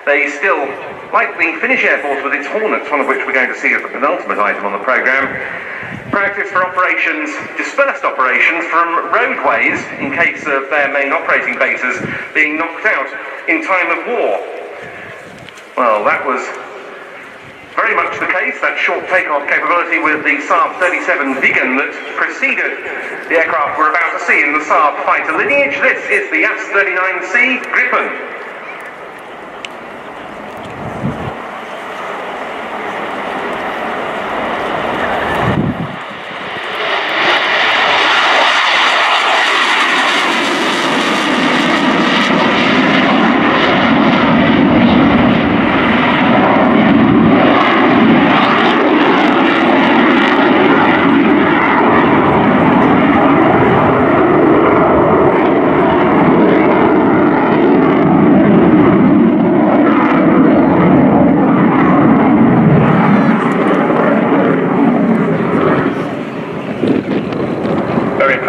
They still, like the Finnish Air Force with its Hornets, one of which we're going to see as the penultimate item on the programme, practice for operations, dispersed operations from roadways in case of their main operating bases being knocked out in time of war. Well, that was very much the case, that short takeoff capability with the SAAB 37 Viggen that preceded the aircraft we're about to see in the SAAB fighter lineage. This is the JAS-39 Gripen.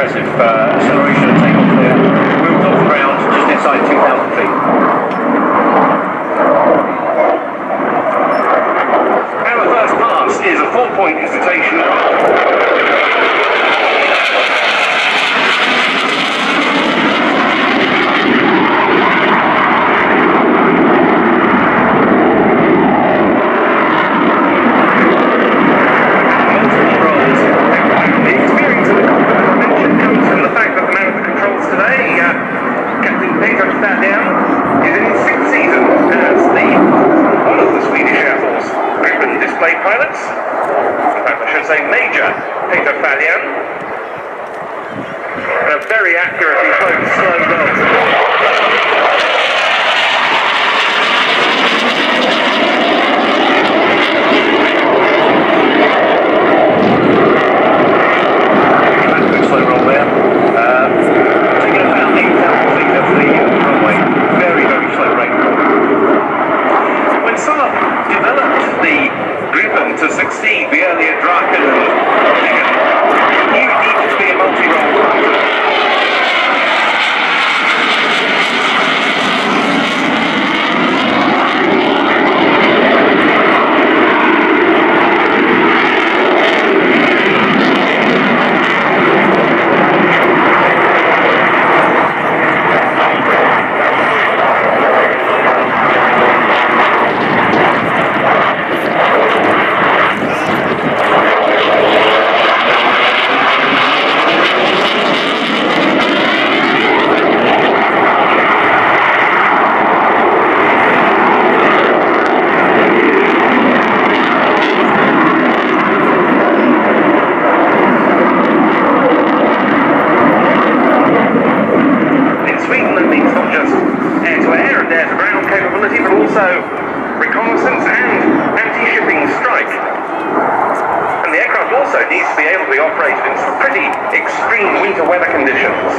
Acceleration and takeoff there. Wheels off the ground just inside 2,000 feet. And the first pass is a 4-point dissertation. Pilots, in fact I should say Major Peter Fadian, and a very accurately flown slow roll. To succeed the earlier Draken and Viggen, you needed to be a multi-role fighter. Reconnaissance and anti-shipping strike. And the aircraft also needs to be able to be operated in some pretty extreme winter weather conditions.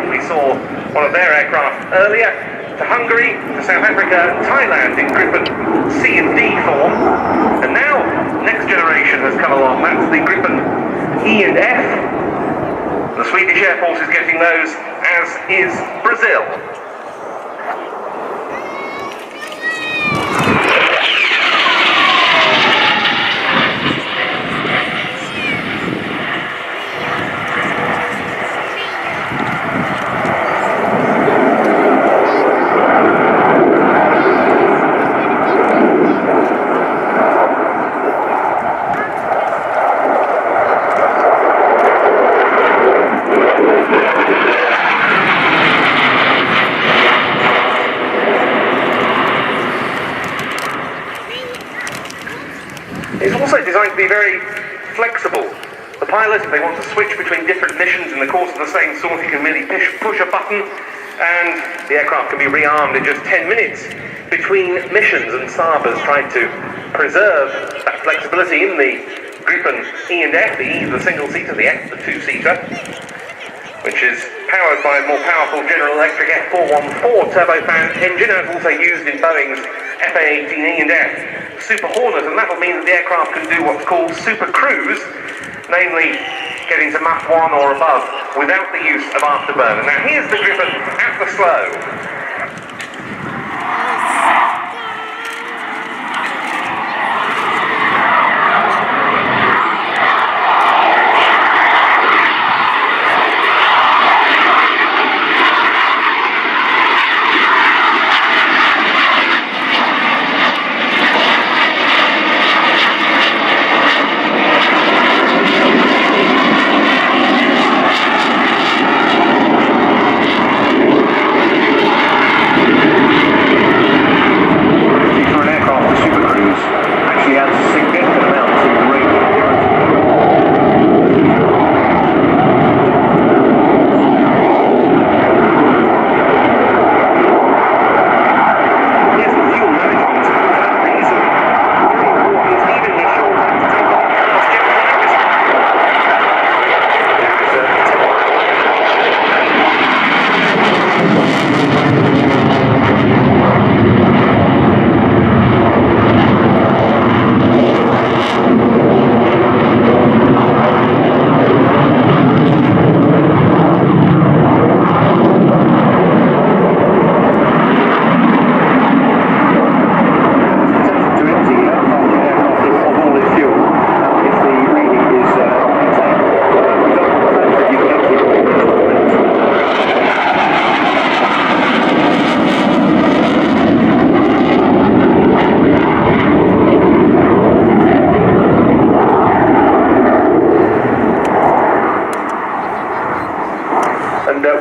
We saw one of their aircraft earlier, to Hungary, to South Africa, Thailand in Gripen C and D form, and now next generation has come along. That's the Gripen E and F. The Swedish Air Force is getting those, as is Brazil. designed to be very flexible. The pilot, if they want to switch between different missions in the course of the same sort, he can merely push a button and the aircraft can be rearmed in just 10 minutes between missions, and SAAB has tried to preserve that flexibility in the Gripen E and F. The E is the single-seater, the F the two-seater, which is powered by a more powerful General Electric F414 turbofan engine, and also used in Boeing's FA-18E and F Super Hornet, and that will mean that the aircraft can do what's called super cruise, namely getting to Mach 1 or above without the use of afterburner. Now here's the Gripen at the slow.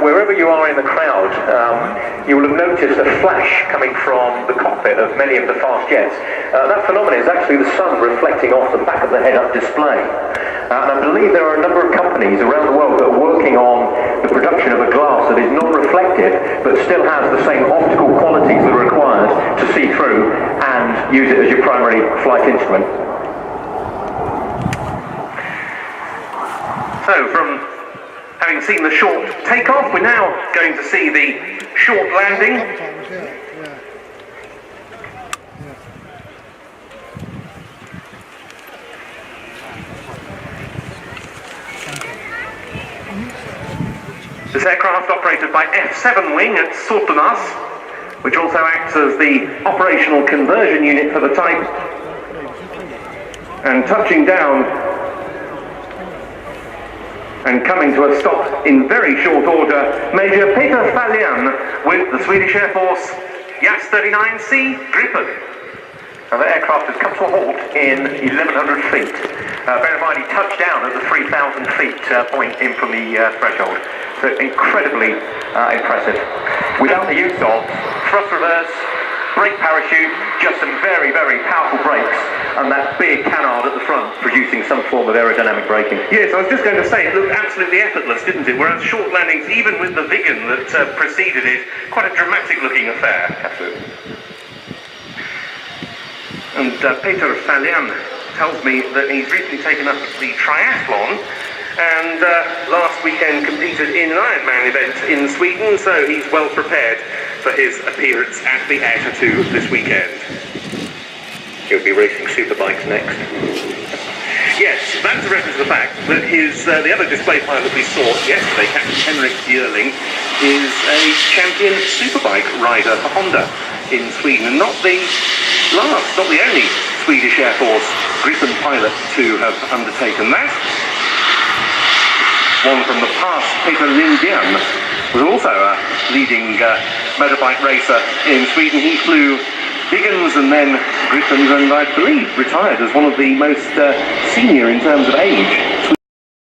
Wherever you are in the crowd, you will have noticed a flash coming from the cockpit of many of the fast jets. That phenomenon is actually the sun reflecting off the back of the head-up display. And I believe there are a number of companies around the world that are working on the production of a glass that is non-reflective, but still has the same optical qualities that are required to see through and use it as your primary flight instrument. So, from having seen the short takeoff, we're now going to see the short landing. This aircraft operated by F7 wing at Sortonas, which also acts as the operational conversion unit for the type, and touching down and coming to a stop in very short order, Major Peter Fallian with the Swedish Air Force JAS-39 Gripen. Now the aircraft has come to a halt in 1,100 feet. Bear in mind he touched down at the 3,000 feet point in from the threshold. So incredibly impressive. Without the use of thrust reverse, brake parachute, just some very, very powerful brakes, and that big canard at the front producing some form of aerodynamic braking. Yes, I was just going to say, it looked absolutely effortless, didn't it? Whereas short landings, even with the Viggen that preceded it, quite a dramatic looking affair. Absolutely. And Peter Fallian tells me that he's recently taken up the triathlon, and last weekend competed in an Ironman event in Sweden, so he's well prepared for his appearance at the Airshow 2 this weekend. He'll be racing superbikes next. Yes, that's a reference to the fact that the other display pilot we saw yesterday, Captain Henrik Björling, is a champion superbike rider for Honda in Sweden, and not the only Swedish Air Force Gripen pilot to have undertaken that. One from the past, Peter Lindgren, was also a leading motorbike racer in Sweden. He flew Viggens and then Gripens, and I believe retired as one of the most senior in terms of age